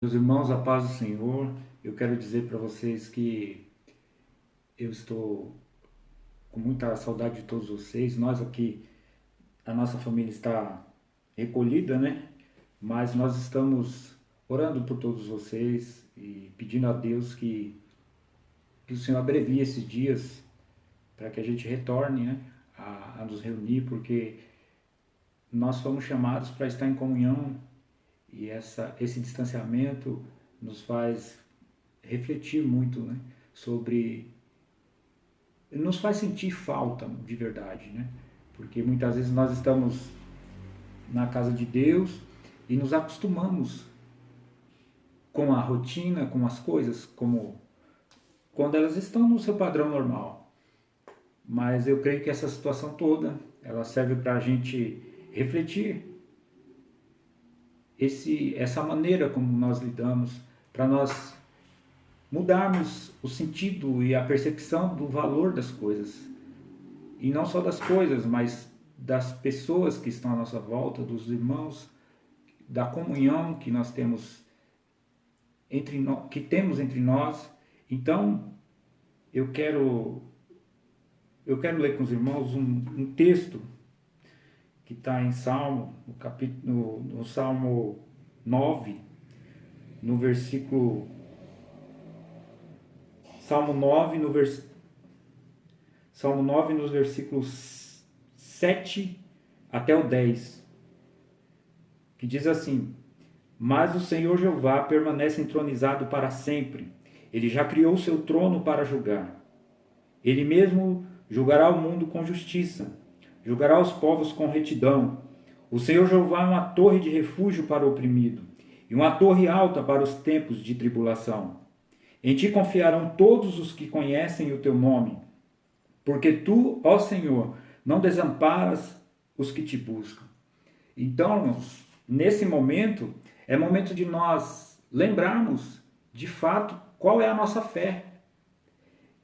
Meus irmãos, a paz do Senhor, eu quero dizer para vocês que eu estou com muita saudade de todos vocês. Nós aqui, a nossa família está recolhida, né? Mas nós estamos orando por todos vocês e pedindo a Deus que o Senhor abrevie esses dias para que a gente retorne, né? A nos reunir, porque nós fomos chamados para estar em comunhão e esse distanciamento nos faz refletir muito, né, sobre, nos faz sentir falta de verdade, né? Porque muitas vezes nós estamos na casa de Deus e nos acostumamos com a rotina, com as coisas, como quando elas estão no seu padrão normal. Mas eu creio que essa situação toda, ela serve para a gente refletir essa maneira como nós lidamos, para nós mudarmos o sentido e a percepção do valor das coisas. E não só das coisas, mas das pessoas que estão à nossa volta, dos irmãos, da comunhão que nós temos entre nós. Então, eu quero ler com os irmãos um texto que está em Salmo, no Salmo 9, no versículo Salmo 9, Salmo 9, nos versículos 7 até o 10, que diz assim: Mas o Senhor Jeová permanece entronizado para sempre. Ele já criou seu trono para julgar. Ele mesmo julgará o mundo com justiça. Julgará os povos com retidão. O Senhor Jeová é uma torre de refúgio para o oprimido e uma torre alta para os tempos de tribulação. Em ti confiarão todos os que conhecem o teu nome, porque tu, ó Senhor, não desamparas os que te buscam. Então, nesse momento, é momento de nós lembrarmos, de fato, qual é a nossa fé.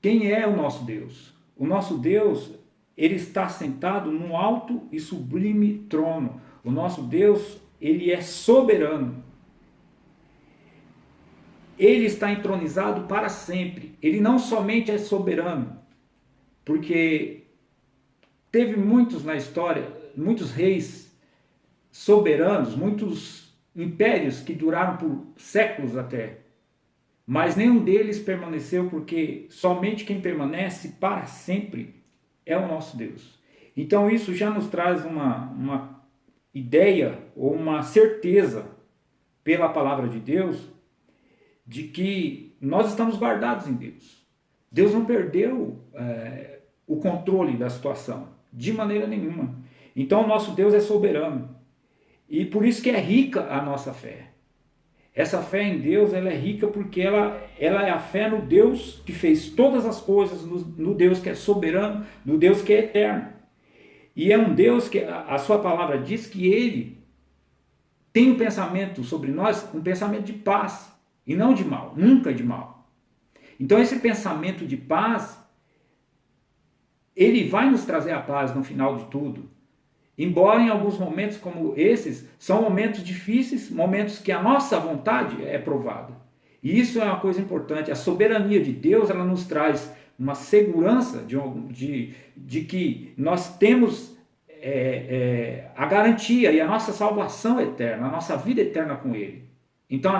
Quem é o nosso Deus? O nosso Deus, ele está sentado num alto e sublime trono. O nosso Deus, ele é soberano. Ele está entronizado para sempre. Ele não somente é soberano, porque teve muitos na história, muitos reis soberanos, muitos impérios que duraram por séculos até, mas nenhum deles permaneceu, porque somente quem permanece para sempre é o nosso Deus. Então isso já nos traz uma ideia ou uma certeza pela palavra de Deus de que nós estamos guardados em Deus. Deus não perdeu o controle da situação, de maneira nenhuma. Então o nosso Deus é soberano. E por isso que é rica a nossa fé. Essa fé em Deus, ela é rica porque ela é a fé no Deus que fez todas as coisas, no Deus que é soberano, no Deus que é eterno. E é um Deus que a sua palavra diz que ele tem um pensamento sobre nós, um pensamento de paz, e não de mal, nunca de mal. Então esse pensamento de paz, ele vai nos trazer a paz no final de tudo. Embora em alguns momentos como esses, são momentos difíceis, momentos que a nossa vontade é provada. E isso é uma coisa importante. A soberania de Deus, ela nos traz uma segurança de que nós temos a garantia e a nossa salvação eterna, a nossa vida eterna com Ele. Então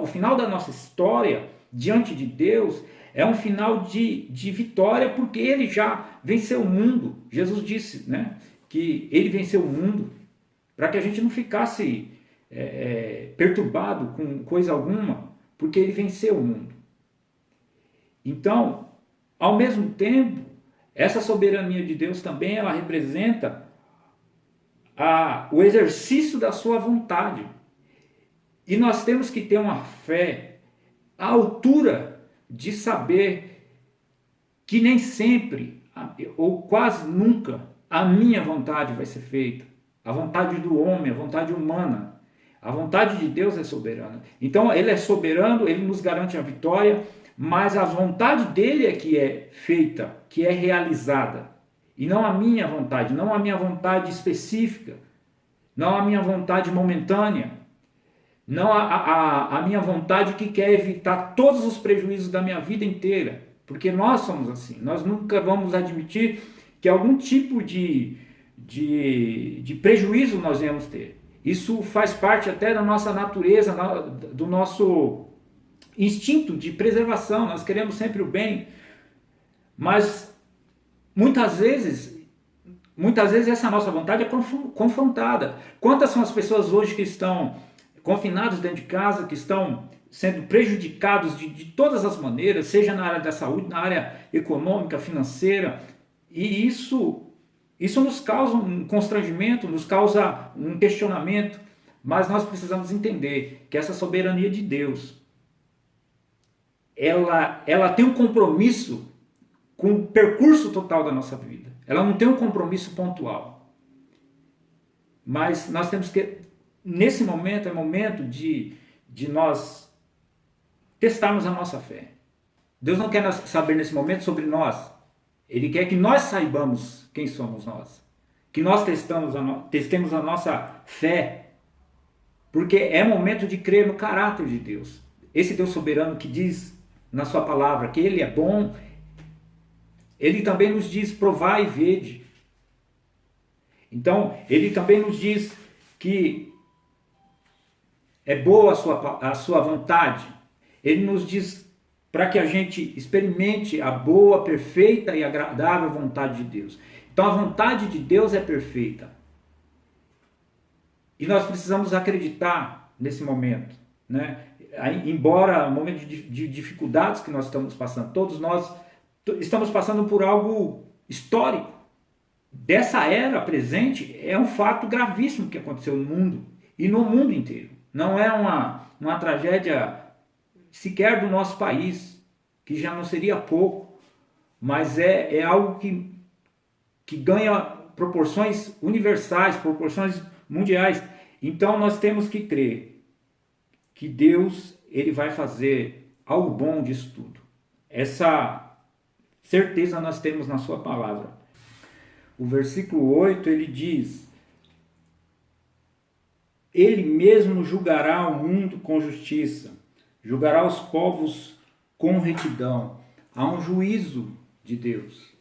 o final da nossa história diante de Deus é um final de vitória, porque Ele já venceu o mundo. Jesus disse, né, que Ele venceu o mundo, para que a gente não ficasse perturbado com coisa alguma, porque Ele venceu o mundo. Então, ao mesmo tempo, essa soberania de Deus também, ela representa o exercício da sua vontade. E nós temos que ter uma fé à altura de saber que nem sempre, ou quase nunca, a minha vontade vai ser feita. A vontade do homem, a vontade humana. A vontade de Deus é soberana. Então Ele é soberano, Ele nos garante a vitória, mas a vontade dEle é que é feita, que é realizada. E não a minha vontade, não a minha vontade específica, não a minha vontade momentânea. Não a minha vontade que quer evitar todos os prejuízos da minha vida inteira. Porque nós somos assim. Nós nunca vamos admitir que algum tipo de prejuízo nós venhamos ter. Isso faz parte até da nossa natureza, do nosso instinto de preservação. Nós queremos sempre o bem. Mas muitas vezes essa nossa vontade é confrontada. Quantas são as pessoas hoje que estão confinados dentro de casa, que estão sendo prejudicados de todas as maneiras, seja na área da saúde, na área econômica, financeira, e isso nos causa um constrangimento, nos causa um questionamento, mas nós precisamos entender que essa soberania de Deus, ela tem um compromisso com o percurso total da nossa vida. Ela não tem um compromisso pontual. Mas nós temos que, nesse momento, é momento de nós testarmos a nossa fé. Deus não quer saber nesse momento sobre nós. Ele quer que nós saibamos quem somos nós. Que nós testemos a nossa fé. Porque é momento de crer no caráter de Deus. Esse Deus soberano que diz na sua palavra que Ele é bom, Ele também nos diz: provai e vede. Então, Ele também nos diz que é boa a sua vontade. Ele nos diz para que a gente experimente a boa, perfeita e agradável vontade de Deus. Então a vontade de Deus é perfeita. E nós precisamos acreditar nesse momento, né? Embora o momento de dificuldades que nós estamos passando, todos nós estamos passando por algo histórico. Dessa era presente, é um fato gravíssimo que aconteceu no mundo e no mundo inteiro. Não é uma tragédia sequer do nosso país, que já não seria pouco, mas é algo que ganha proporções universais, proporções mundiais. Então nós temos que crer que Deus, Ele vai fazer algo bom disso tudo. Essa certeza nós temos na sua palavra. O versículo 8, ele diz: Ele mesmo julgará o mundo com justiça, julgará os povos com retidão. Há um juízo de Deus.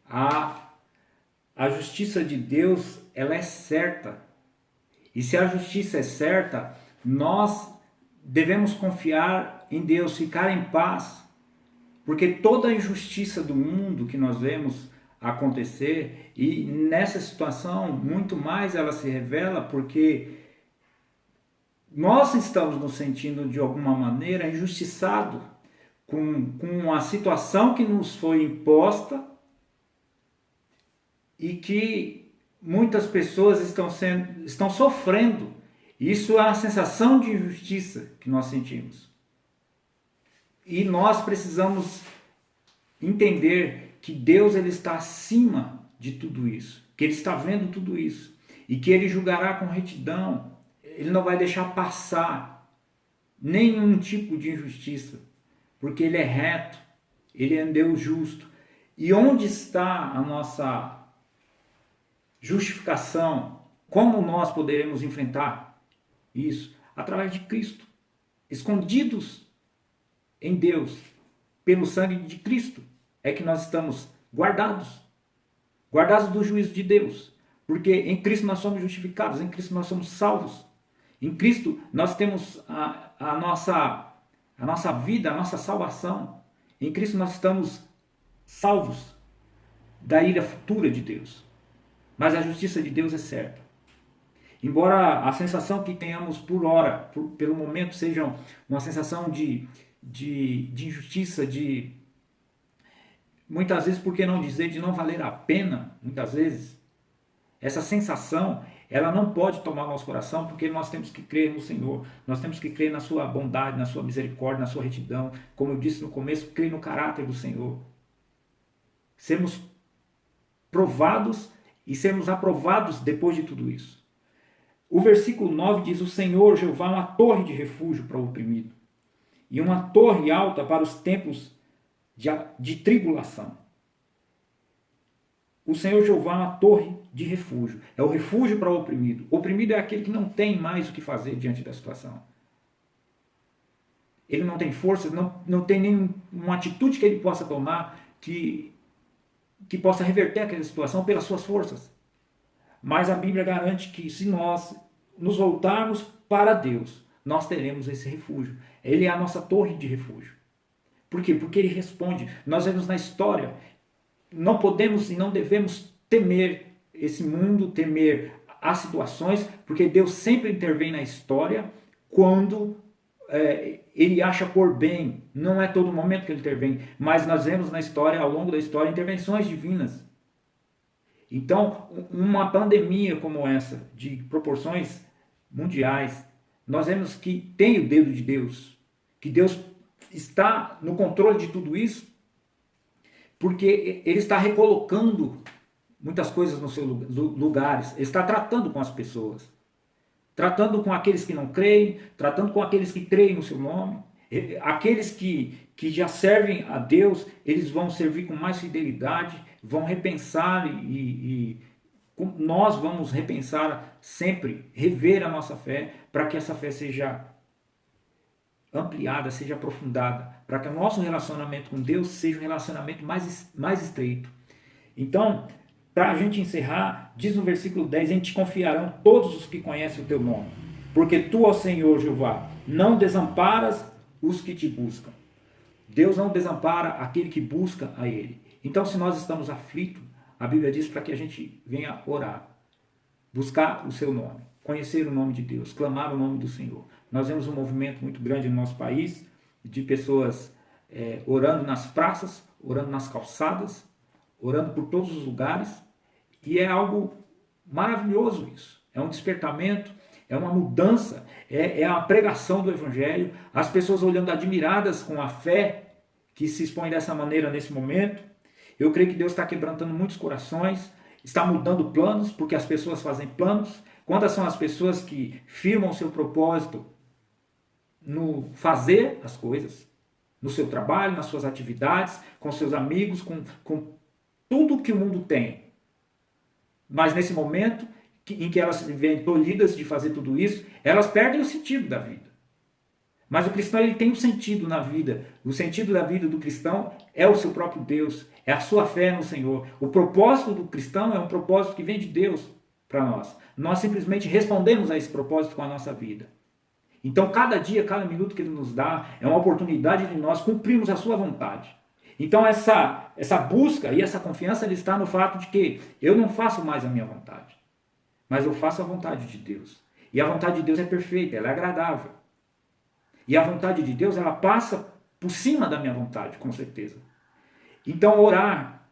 A justiça de Deus, ela é certa. E se a justiça é certa, nós devemos confiar em Deus, ficar em paz. Porque toda a injustiça do mundo que nós vemos acontecer, e nessa situação muito mais ela se revela porque nós estamos nos sentindo de alguma maneira injustiçados com a situação que nos foi imposta e que muitas pessoas estão sofrendo. Isso é uma sensação de injustiça que nós sentimos. E nós precisamos entender que Deus, ele está acima de tudo isso, que Ele está vendo tudo isso e que Ele julgará com retidão. Ele não vai deixar passar nenhum tipo de injustiça, porque Ele é reto, Ele é um Deus justo. E onde está a nossa justificação? Como nós poderemos enfrentar isso? Através de Cristo, escondidos em Deus, pelo sangue de Cristo, é que nós estamos guardados do juízo de Deus, porque em Cristo nós somos justificados, em Cristo nós somos salvos, em Cristo nós temos a nossa vida, a nossa salvação, em Cristo nós estamos salvos da ira futura de Deus, mas a justiça de Deus é certa. Embora a sensação que tenhamos por hora, pelo momento, seja uma sensação de injustiça, muitas vezes, por que não dizer, de não valer a pena, muitas vezes, essa sensação, ela não pode tomar nosso coração, porque nós temos que crer no Senhor, nós temos que crer na sua bondade, na sua misericórdia, na sua retidão, como eu disse no começo, crer no caráter do Senhor. Sermos provados e sermos aprovados depois de tudo isso. O versículo 9 diz: o Senhor Jeová é uma torre de refúgio para o oprimido, e uma torre alta para os tempos de tribulação. O Senhor Jeová é uma torre de refúgio. É o refúgio para o oprimido. O oprimido é aquele que não tem mais o que fazer diante da situação. Ele não tem força, não tem nenhuma atitude que ele possa tomar que possa reverter aquela situação pelas suas forças. Mas a Bíblia garante que se nós nos voltarmos para Deus, nós teremos esse refúgio. Ele é a nossa torre de refúgio. Por quê? Porque ele responde. Nós vemos na história, não podemos e não devemos temer esse mundo, temer as situações, porque Deus sempre intervém na história quando ele acha por bem. Não é todo momento que ele intervém, mas nós vemos na história, ao longo da história, intervenções divinas. Então, uma pandemia como essa, de proporções mundiais, nós vemos que tem o dedo de Deus, que Deus está no controle de tudo isso, porque ele está recolocando muitas coisas nos seus lugares, ele está tratando com as pessoas, tratando com aqueles que não creem, tratando com aqueles que creem no seu nome. Aqueles que já servem a Deus, eles vão servir com mais fidelidade, vão repensar e nós vamos repensar sempre, rever a nossa fé, para que essa fé seja ampliada, seja aprofundada, para que o nosso relacionamento com Deus seja um relacionamento mais estreito. Então, para a gente encerrar, diz no versículo 10, em ti confiarão todos os que conhecem o teu nome, porque tu, ó Senhor Jeová, não desamparas os que te buscam. Deus não desampara aquele que busca a Ele. Então, se nós estamos aflitos, a Bíblia diz para que a gente venha orar, buscar o seu nome, conhecer o nome de Deus, clamar o nome do Senhor. Nós vemos um movimento muito grande no nosso país, de pessoas orando nas praças, orando nas calçadas, orando por todos os lugares, e é algo maravilhoso isso. É um despertamento, é uma mudança, é a pregação do Evangelho, as pessoas olhando admiradas com a fé que se expõe dessa maneira nesse momento. Eu creio que Deus está quebrantando muitos corações, está mudando planos, porque as pessoas fazem planos. Quantas são as pessoas que firmam seu propósito no fazer as coisas, no seu trabalho, nas suas atividades, com seus amigos, com tudo que o mundo tem. Mas nesse momento em que elas se veem tolhidas de fazer tudo isso, elas perdem o sentido da vida. Mas o cristão, ele tem um sentido na vida. O sentido da vida do cristão é o seu próprio Deus, é a sua fé no Senhor. O propósito do cristão é um propósito que vem de Deus para nós. Nós simplesmente respondemos a esse propósito com a nossa vida. Então, cada dia, cada minuto que Ele nos dá é uma oportunidade de nós cumprirmos a sua vontade. Então, essa busca e essa confiança está no fato de que eu não faço mais a minha vontade, mas eu faço a vontade de Deus. E a vontade de Deus é perfeita, ela é agradável. E a vontade de Deus, ela passa por cima da minha vontade, com certeza. Então, orar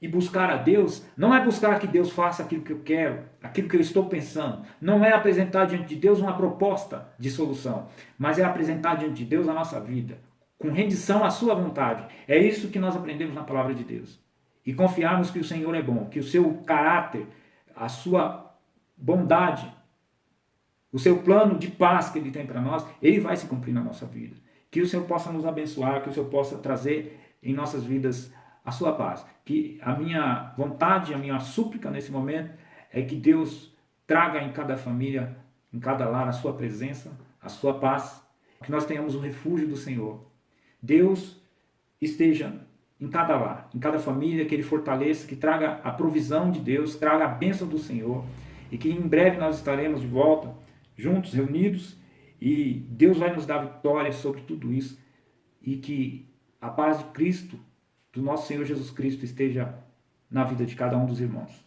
e buscar a Deus, não é buscar que Deus faça aquilo que eu quero, aquilo que eu estou pensando. Não é apresentar diante de Deus uma proposta de solução, mas é apresentar diante de Deus a nossa vida, com rendição à sua vontade. É isso que nós aprendemos na palavra de Deus. E confiarmos que o Senhor é bom, que o seu caráter, a sua bondade, o seu plano de paz que Ele tem para nós, Ele vai se cumprir na nossa vida. Que o Senhor possa nos abençoar, que o Senhor possa trazer em nossas vidas a sua paz. Que a minha vontade, a minha súplica nesse momento é que Deus traga em cada família, em cada lar, a sua presença, a sua paz, que nós tenhamos o refúgio do Senhor. Deus esteja em cada lar, em cada família, que Ele fortaleça, que traga a provisão de Deus, traga a bênção do Senhor, e que em breve nós estaremos de volta, juntos, reunidos, e Deus vai nos dar vitória sobre tudo isso, e que a paz de Cristo, do nosso Senhor Jesus Cristo, esteja na vida de cada um dos irmãos.